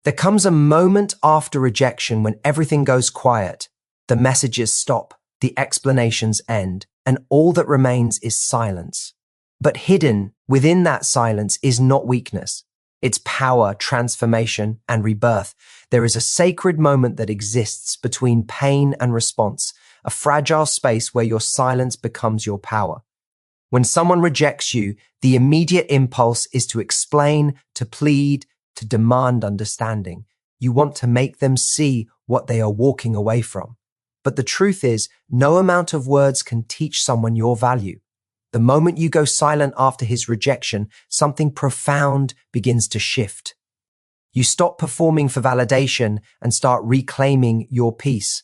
There comes a moment after rejection when everything goes quiet, the messages stop, the explanations end, and all that remains is silence. But hidden within that silence is not weakness. It's power, transformation, and rebirth. There is a sacred moment that exists between pain and response, a fragile space where your silence becomes your power. When someone rejects you, the immediate impulse is to explain, to plead, to demand understanding. You want to make them see what they are walking away from. But the truth is, no amount of words can teach someone your value. The moment you go silent after his rejection, something profound begins to shift. You stop performing for validation and start reclaiming your peace.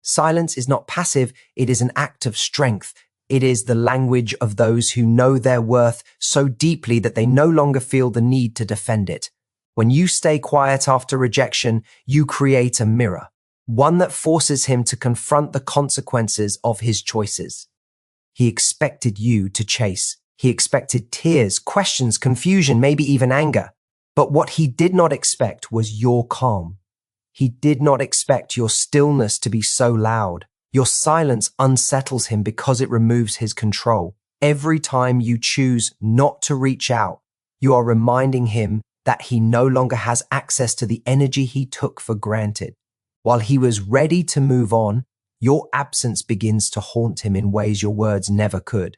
Silence is not passive, it is an act of strength. It is the language of those who know their worth so deeply that they no longer feel the need to defend it. When you stay quiet after rejection, you create a mirror, one that forces him to confront the consequences of his choices. He expected you to chase. He expected tears, questions, confusion, maybe even anger. But what he did not expect was your calm. He did not expect your stillness to be so loud. Your silence unsettles him because it removes his control. Every time you choose not to reach out, you are reminding him that he no longer has access to the energy he took for granted. While he was ready to move on, your absence begins to haunt him in ways your words never could.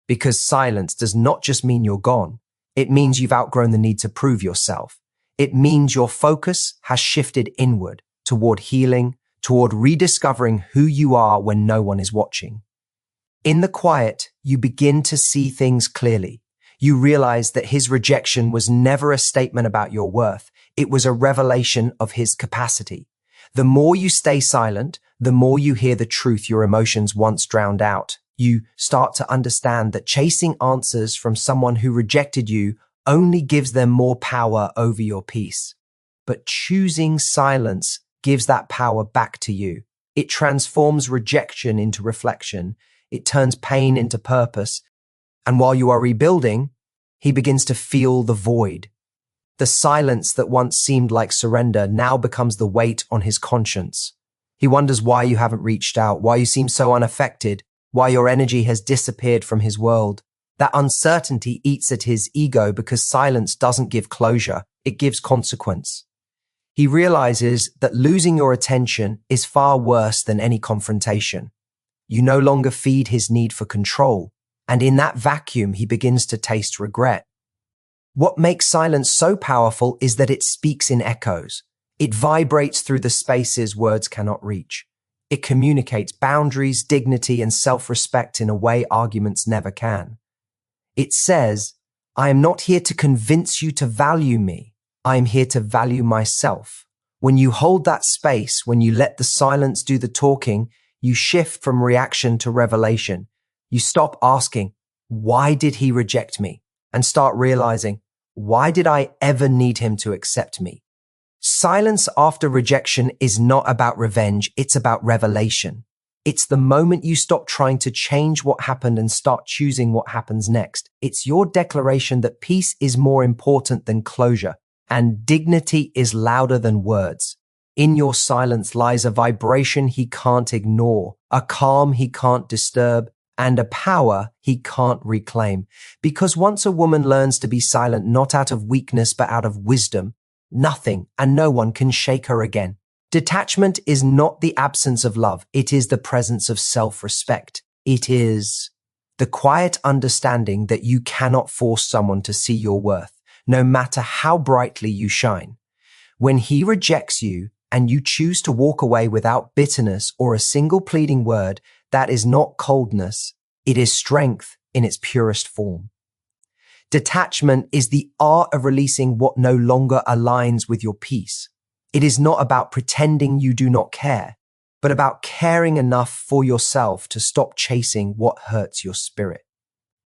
Because silence does not just mean you're gone. It means you've outgrown the need to prove yourself. It means your focus has shifted inward, toward healing, toward rediscovering who you are when no one is watching. In the quiet, you begin to see things clearly. You realize that his rejection was never a statement about your worth. It was a revelation of his capacity. The more you stay silent, the more you hear the truth your emotions once drowned out. You start to understand that chasing answers from someone who rejected you only gives them more power over your peace. But choosing silence gives that power back to you. It transforms rejection into reflection. It turns pain into purpose. And while you are rebuilding, he begins to feel the void. The silence that once seemed like surrender now becomes the weight on his conscience. He wonders why you haven't reached out, why you seem so unaffected, why your energy has disappeared from his world. That uncertainty eats at his ego because silence doesn't give closure, it gives consequence. He realizes that losing your attention is far worse than any confrontation. You no longer feed his need for control, and in that vacuum he begins to taste regret. What makes silence so powerful is that it speaks in echoes. It vibrates through the spaces words cannot reach. It communicates boundaries, dignity, and self-respect in a way arguments never can. It says, I am not here to convince you to value me. I am here to value myself. When you hold that space, when you let the silence do the talking, you shift from reaction to revelation. You stop asking, why did he reject me? And start realizing, why did I ever need him to accept me? Silence after rejection is not about revenge, it's about revelation. It's the moment you stop trying to change what happened and start choosing what happens next. It's your declaration that peace is more important than closure, and dignity is louder than words. In your silence lies a vibration he can't ignore, a calm he can't disturb, and a power he can't reclaim. Because once a woman learns to be silent not out of weakness but out of wisdom, nothing and no one can shake her again. Detachment is not the absence of love, it is the presence of self-respect. It is the quiet understanding that you cannot force someone to see your worth, no matter how brightly you shine. When he rejects you and you choose to walk away without bitterness or a single pleading word, that is not coldness, it is strength in its purest form. Detachment is the art of releasing what no longer aligns with your peace. It is not about pretending you do not care, but about caring enough for yourself to stop chasing what hurts your spirit.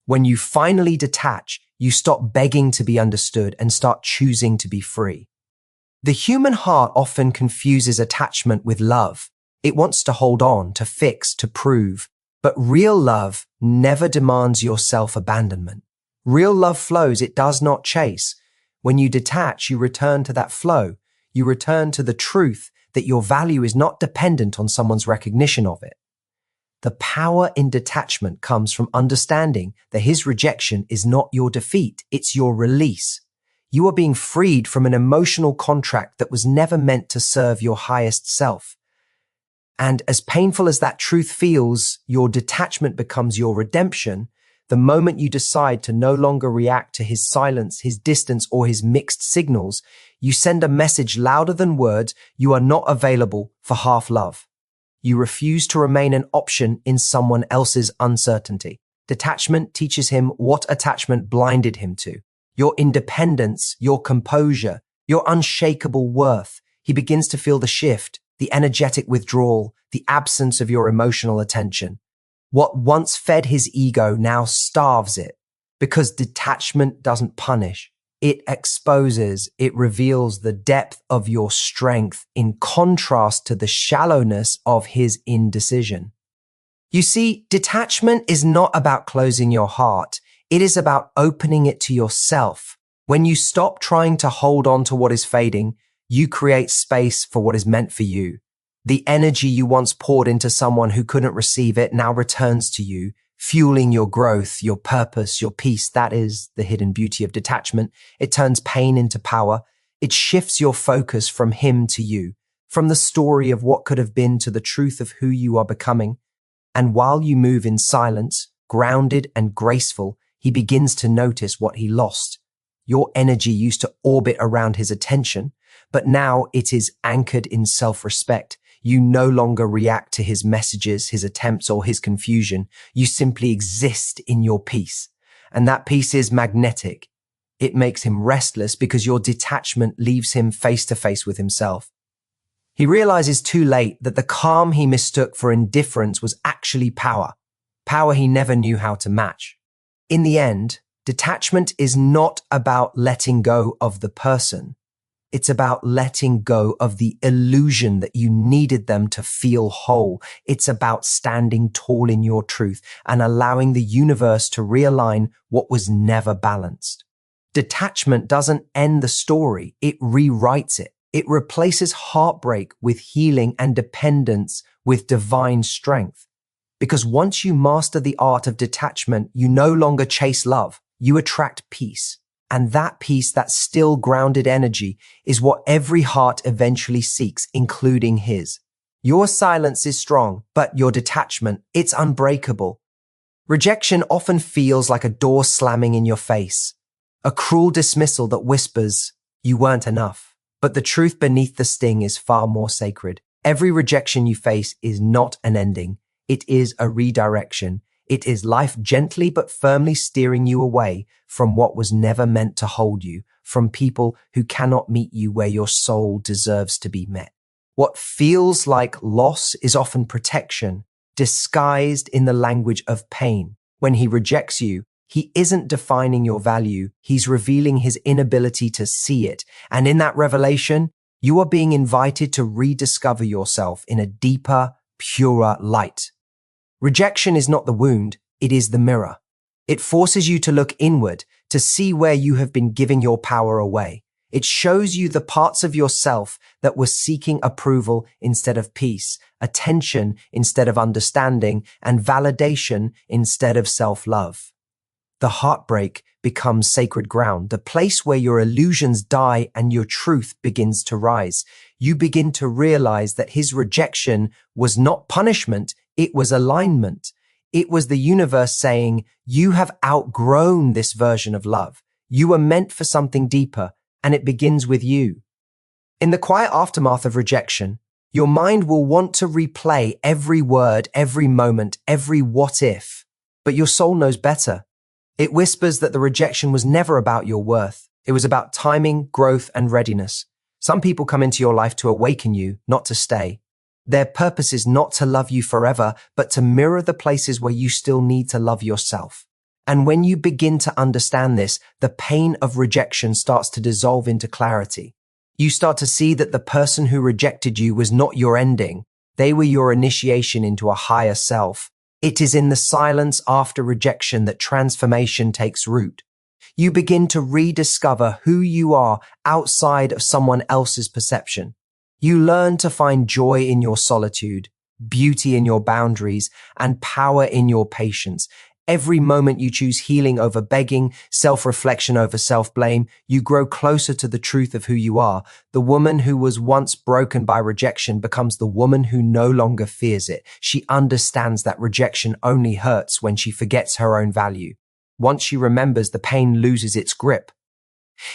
When you finally detach, you stop begging to be understood and start choosing to be free. The human heart often confuses attachment with love. It wants to hold on, to fix, to prove. But real love never demands your self-abandonment. Real love flows, it does not chase. When you detach, you return to that flow. You return to the truth that your value is not dependent on someone's recognition of it. The power in detachment comes from understanding that his rejection is not your defeat, it's your release. You are being freed from an emotional contract that was never meant to serve your highest self. And as painful as that truth feels, your detachment becomes your redemption the moment you decide to no longer react to his silence, his distance, or his mixed signals. You send a message louder than words: you are not available for half love. You refuse to remain an option in someone else's uncertainty. Detachment teaches him what attachment blinded him to: your independence, your composure, your unshakable worth. He begins to feel the shift, the energetic withdrawal, the absence of your emotional attention. What once fed his ego now starves it, because detachment doesn't punish. It exposes, it reveals the depth of your strength in contrast to the shallowness of his indecision. You see, detachment is not about closing your heart. It is about opening it to yourself. When you stop trying to hold on to what is fading, you create space for what is meant for you. The energy you once poured into someone who couldn't receive it now returns to you, fueling your growth, your purpose, your peace. That is the hidden beauty of detachment. It turns pain into power. It shifts your focus from him to you, from the story of what could have been to the truth of who you are becoming. And while you move in silence, grounded and graceful, he begins to notice what he lost. Your energy used to orbit around his attention, but now it is anchored in self-respect. You no longer react to his messages, his attempts, or his confusion. You simply exist in your peace. And that peace is magnetic. It makes him restless because your detachment leaves him face to face with himself. He realizes too late that the calm he mistook for indifference was actually power. Power he never knew how to match. In the end, detachment is not about letting go of the person. It's about letting go of the illusion that you needed them to feel whole. It's about standing tall in your truth and allowing the universe to realign what was never balanced. Detachment doesn't end the story. It rewrites it. It replaces heartbreak with healing and dependence with divine strength. Because once you master the art of detachment, you no longer chase love. You attract peace. And that peace, that still grounded energy, is what every heart eventually seeks, including his. Your silence is strong, but your detachment, it's unbreakable. Rejection often feels like a door slamming in your face, a cruel dismissal that whispers, "You weren't enough." But the truth beneath the sting is far more sacred. Every rejection you face is not an ending. It is a redirection. It is life gently but firmly steering you away from what was never meant to hold you, from people who cannot meet you where your soul deserves to be met. What feels like loss is often protection, disguised in the language of pain. When he rejects you, he isn't defining your value, he's revealing his inability to see it. And in that revelation, you are being invited to rediscover yourself in a deeper, purer light. Rejection is not the wound, it is the mirror. It forces you to look inward, to see where you have been giving your power away. It shows you the parts of yourself that were seeking approval instead of peace, attention instead of understanding, and validation instead of self-love. The heartbreak becomes sacred ground, the place where your illusions die and your truth begins to rise. You begin to realize that his rejection was not punishment, it was alignment. It was the universe saying, you have outgrown this version of love. You were meant for something deeper, and it begins with you. In the quiet aftermath of rejection, your mind will want to replay every word, every moment, every what if, but your soul knows better. It whispers that the rejection was never about your worth. It was about timing, growth, and readiness. Some people come into your life to awaken you, not to stay. Their purpose is not to love you forever, but to mirror the places where you still need to love yourself. And when you begin to understand this, the pain of rejection starts to dissolve into clarity. You start to see that the person who rejected you was not your ending. They were your initiation into a higher self. It is in the silence after rejection that transformation takes root. You begin to rediscover who you are outside of someone else's perception. You learn to find joy in your solitude, beauty in your boundaries, and power in your patience. Every moment you choose healing over begging, self-reflection over self-blame, you grow closer to the truth of who you are. The woman who was once broken by rejection becomes the woman who no longer fears it. She understands that rejection only hurts when she forgets her own value. Once she remembers, the pain loses its grip.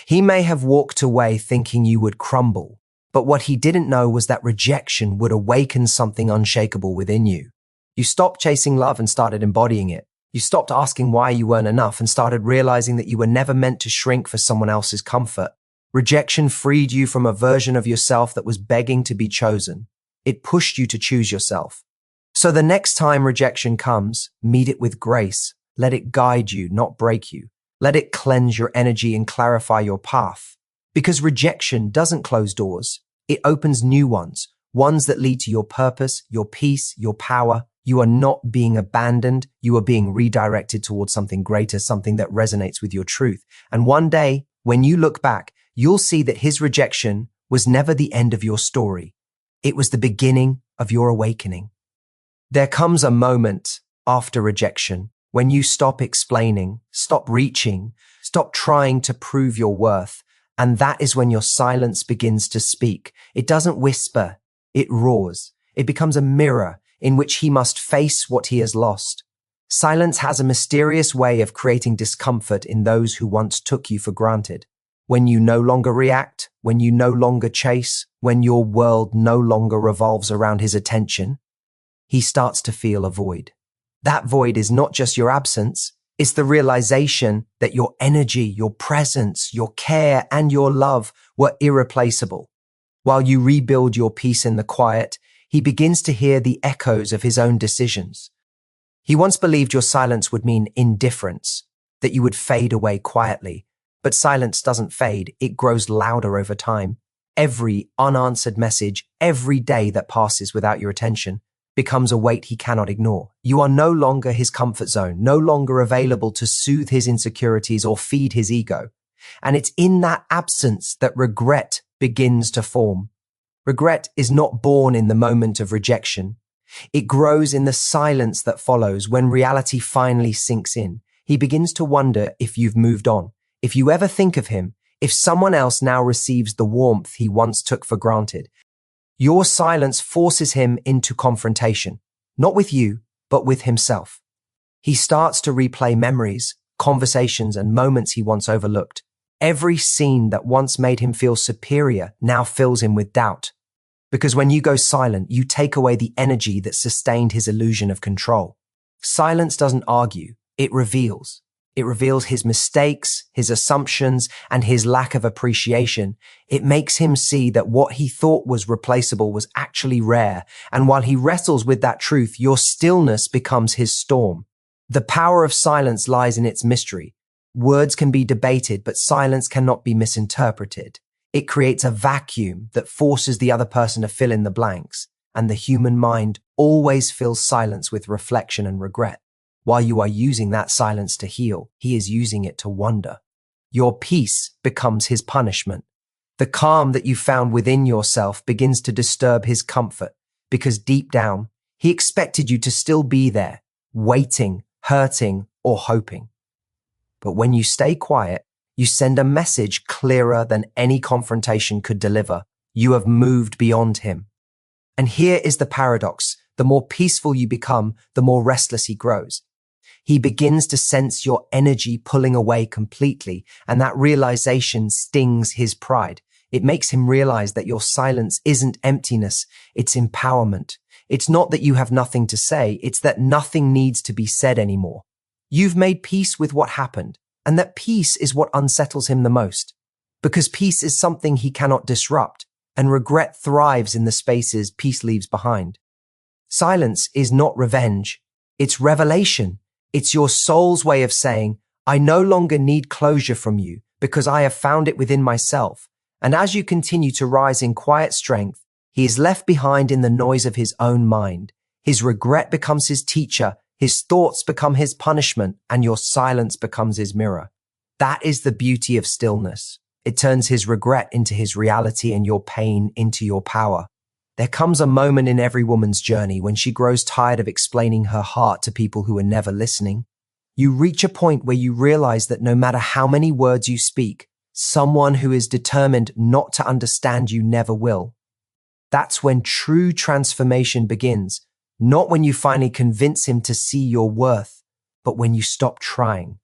He may have walked away thinking you would crumble, but what he didn't know was that rejection would awaken something unshakable within you. You stopped chasing love and started embodying it. You stopped asking why you weren't enough and started realizing that you were never meant to shrink for someone else's comfort. Rejection freed you from a version of yourself that was begging to be chosen. It pushed you to choose yourself. So the next time rejection comes, meet it with grace. Let it guide you, not break you. Let it cleanse your energy and clarify your path. Because rejection doesn't close doors. It opens new ones that lead to your purpose, your peace, your power. You are not being abandoned. You are being redirected towards something greater, something that resonates with your truth. And one day, when you look back, you'll see that his rejection was never the end of your story. It was the beginning of your awakening. There comes a moment after rejection when you stop explaining, stop reaching, stop trying to prove your worth. And that is when your silence begins to speak. It doesn't whisper, it roars. It becomes a mirror in which he must face what he has lost. Silence has a mysterious way of creating discomfort in those who once took you for granted. When you no longer react, when you no longer chase, when your world no longer revolves around his attention, he starts to feel a void. That void is not just your absence, it's the realization that your energy, your presence, your care, and your love were irreplaceable. While you rebuild your peace in the quiet, he begins to hear the echoes of his own decisions. He once believed your silence would mean indifference, that you would fade away quietly. But silence doesn't fade, it grows louder over time. Every unanswered message, every day that passes without your attention, becomes a weight he cannot ignore. You are no longer his comfort zone, no longer available to soothe his insecurities or feed his ego. And it's in that absence that regret begins to form. Regret is not born in the moment of rejection. It grows in the silence that follows when reality finally sinks in. He begins to wonder if you've moved on, if you ever think of him, if someone else now receives the warmth he once took for granted. Your silence forces him into confrontation, not with you, but with himself. He starts to replay memories, conversations, and moments he once overlooked. Every scene that once made him feel superior now fills him with doubt. Because when you go silent, you take away the energy that sustained his illusion of control. Silence doesn't argue, it reveals. It reveals his mistakes, his assumptions, and his lack of appreciation. It makes him see that what he thought was replaceable was actually rare. And while he wrestles with that truth, your stillness becomes his storm. The power of silence lies in its mystery. Words can be debated, but silence cannot be misinterpreted. It creates a vacuum that forces the other person to fill in the blanks, and the human mind always fills silence with reflection and regret. While you are using that silence to heal, he is using it to wonder. Your peace becomes his punishment. The calm that you found within yourself begins to disturb his comfort, because deep down, he expected you to still be there, waiting, hurting, or hoping. But when you stay quiet, you send a message clearer than any confrontation could deliver. You have moved beyond him. And here is the paradox. The more peaceful you become, the more restless he grows. He begins to sense your energy pulling away completely, and that realization stings his pride. It makes him realize that your silence isn't emptiness, it's empowerment. It's not that you have nothing to say, it's that nothing needs to be said anymore. You've made peace with what happened, and that peace is what unsettles him the most. Because peace is something he cannot disrupt, and regret thrives in the spaces peace leaves behind. Silence is not revenge, it's revelation. It's your soul's way of saying, I no longer need closure from you because I have found it within myself. And as you continue to rise in quiet strength, he is left behind in the noise of his own mind. His regret becomes his teacher, his thoughts become his punishment, and your silence becomes his mirror. That is the beauty of stillness. It turns his regret into his reality and your pain into your power. There comes a moment in every woman's journey when she grows tired of explaining her heart to people who are never listening. You reach a point where you realize that no matter how many words you speak, someone who is determined not to understand you never will. That's when true transformation begins, not when you finally convince him to see your worth, but when you stop trying.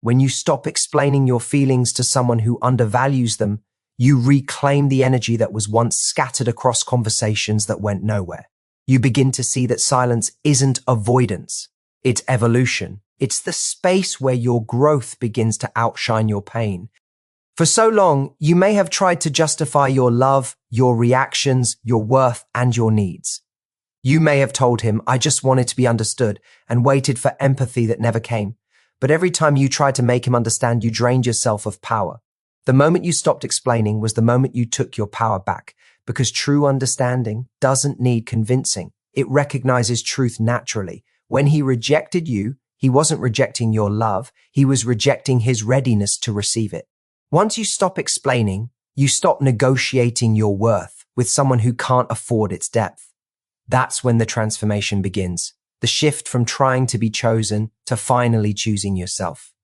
When you stop explaining your feelings to someone who undervalues them, you reclaim the energy that was once scattered across conversations that went nowhere. You begin to see that silence isn't avoidance, it's evolution. It's the space where your growth begins to outshine your pain. For so long, you may have tried to justify your love, your reactions, your worth, and your needs. You may have told him, "I just wanted to be understood," and waited for empathy that never came. But every time you tried to make him understand, you drained yourself of power. The moment you stopped explaining was the moment you took your power back, because true understanding doesn't need convincing. It recognizes truth naturally. When he rejected you, he wasn't rejecting your love, he was rejecting his readiness to receive it. Once you stop explaining, you stop negotiating your worth with someone who can't afford its depth. That's when the transformation begins. The shift from trying to be chosen to finally choosing yourself.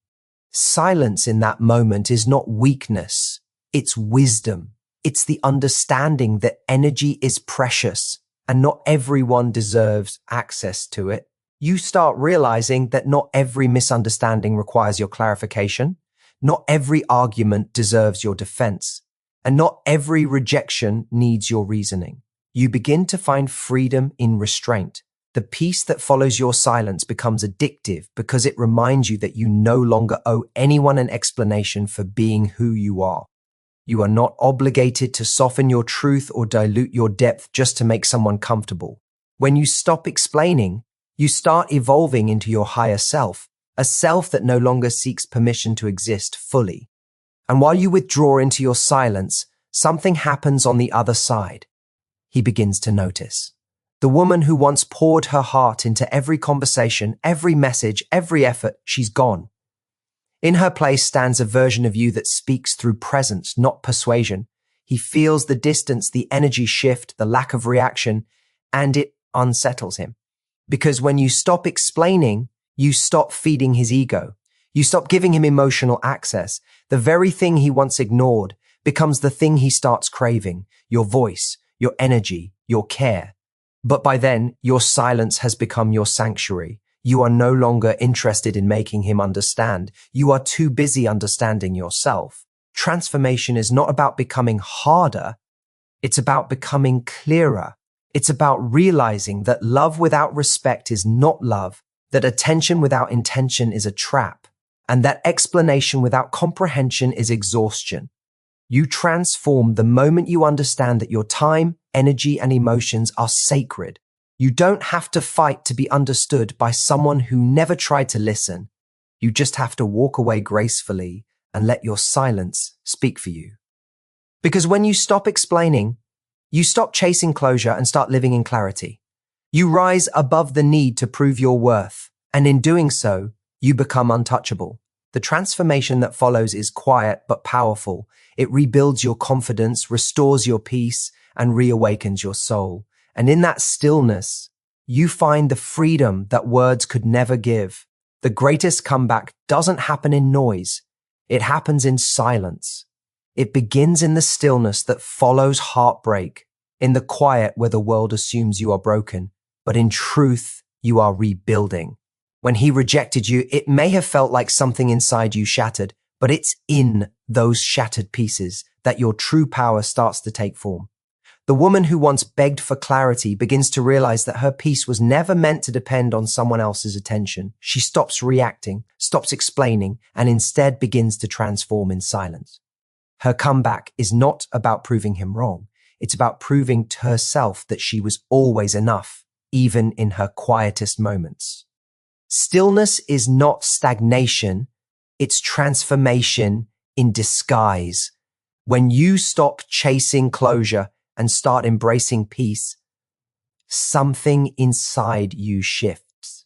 Silence in that moment is not weakness, it's wisdom. It's the understanding that energy is precious and not everyone deserves access to it. You start realizing that not every misunderstanding requires your clarification, not every argument deserves your defense, and not every rejection needs your reasoning. You begin to find freedom in restraint. The peace that follows your silence becomes addictive because it reminds you that you no longer owe anyone an explanation for being who you are. You are not obligated to soften your truth or dilute your depth just to make someone comfortable. When you stop explaining, you start evolving into your higher self, a self that no longer seeks permission to exist fully. And while you withdraw into your silence, something happens on the other side. He begins to notice. The woman who once poured her heart into every conversation, every message, every effort, she's gone. In her place stands a version of you that speaks through presence, not persuasion. He feels the distance, the energy shift, the lack of reaction, and it unsettles him. Because when you stop explaining, you stop feeding his ego. You stop giving him emotional access. The very thing he once ignored becomes the thing he starts craving, your voice, your energy, your care. But by then, your silence has become your sanctuary. You are no longer interested in making him understand. You are too busy understanding yourself. Transformation is not about becoming harder. It's about becoming clearer. It's about realizing that love without respect is not love, that attention without intention is a trap, and that explanation without comprehension is exhaustion. You transform the moment you understand that your time, energy, and emotions are sacred. You don't have to fight to be understood by someone who never tried to listen. You just have to walk away gracefully and let your silence speak for you. Because when you stop explaining, you stop chasing closure and start living in clarity. You rise above the need to prove your worth, and in doing so, you become untouchable. The transformation that follows is quiet but powerful. It rebuilds your confidence, restores your peace, and reawakens your soul. And in that stillness, you find the freedom that words could never give. The greatest comeback doesn't happen in noise. It happens in silence. It begins in the stillness that follows heartbreak, in the quiet where the world assumes you are broken, but in truth, you are rebuilding. When he rejected you, it may have felt like something inside you shattered, but it's in those shattered pieces that your true power starts to take form. The woman who once begged for clarity begins to realize that her peace was never meant to depend on someone else's attention. She stops reacting, stops explaining, and instead begins to transform in silence. Her comeback is not about proving him wrong. It's about proving to herself that she was always enough, even in her quietest moments. Stillness is not stagnation, it's transformation in disguise. When you stop chasing closure and start embracing peace, something inside you shifts.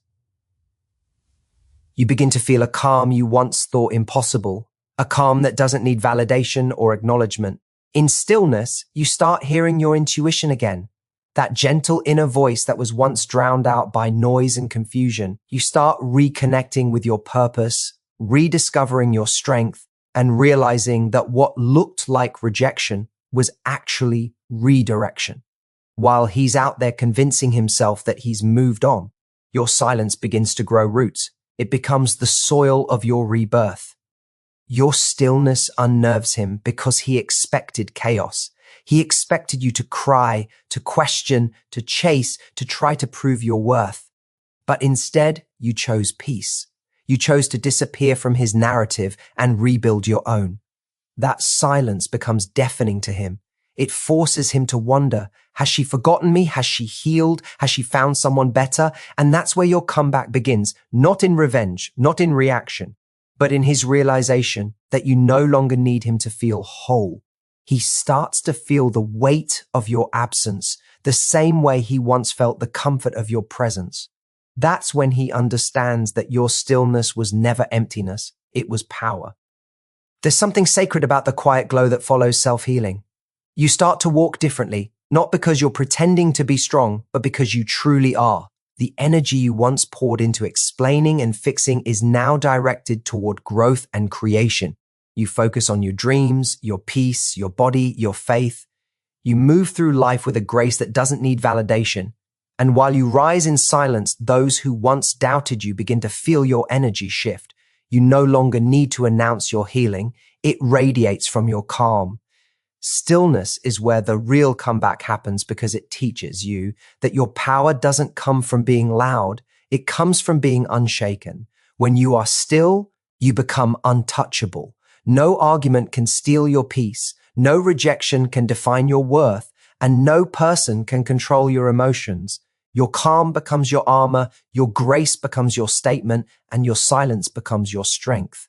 You begin to feel a calm you once thought impossible, a calm that doesn't need validation or acknowledgement. In stillness, you start hearing your intuition again. That gentle inner voice that was once drowned out by noise and confusion. You start reconnecting with your purpose, rediscovering your strength, and realizing that what looked like rejection was actually redirection. While he's out there convincing himself that he's moved on, your silence begins to grow roots. It becomes the soil of your rebirth. Your stillness unnerves him because he expected chaos. He expected you to cry, to question, to chase, to try to prove your worth. But instead, you chose peace. You chose to disappear from his narrative and rebuild your own. That silence becomes deafening to him. It forces him to wonder, has she forgotten me? Has she healed? Has she found someone better? And that's where your comeback begins, not in revenge, not in reaction, but in his realization that you no longer need him to feel whole. He starts to feel the weight of your absence, the same way he once felt the comfort of your presence. That's when he understands that your stillness was never emptiness, it was power. There's something sacred about the quiet glow that follows self-healing. You start to walk differently, not because you're pretending to be strong, but because you truly are. The energy you once poured into explaining and fixing is now directed toward growth and creation. You focus on your dreams, your peace, your body, your faith. You move through life with a grace that doesn't need validation. And while you rise in silence, those who once doubted you begin to feel your energy shift. You no longer need to announce your healing. It radiates from your calm. Stillness is where the real comeback happens because it teaches you that your power doesn't come from being loud. It comes from being unshaken. When you are still, you become untouchable. No argument can steal your peace. No rejection can define your worth, and no person can control your emotions. Your calm becomes your armor, your grace becomes your statement, and your silence becomes your strength.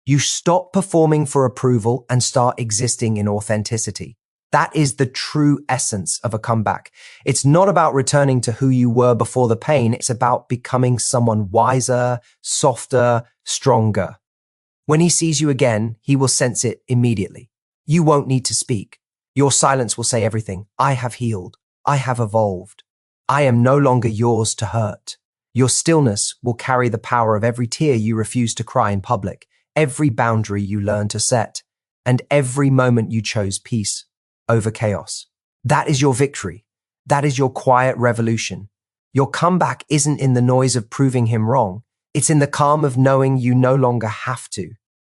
You stop performing for approval and start existing in authenticity. That is the true essence of a comeback. It's not about returning to who you were before the pain. It's about becoming someone wiser, softer, stronger. When he sees you again, he will sense it immediately. You won't need to speak. Your silence will say everything. I have healed. I have evolved. I am no longer yours to hurt. Your stillness will carry the power of every tear you refuse to cry in public, every boundary you learn to set, and every moment you chose peace over chaos. That is your victory. That is your quiet revolution. Your comeback isn't in the noise of proving him wrong. It's in the calm of knowing you no longer have to.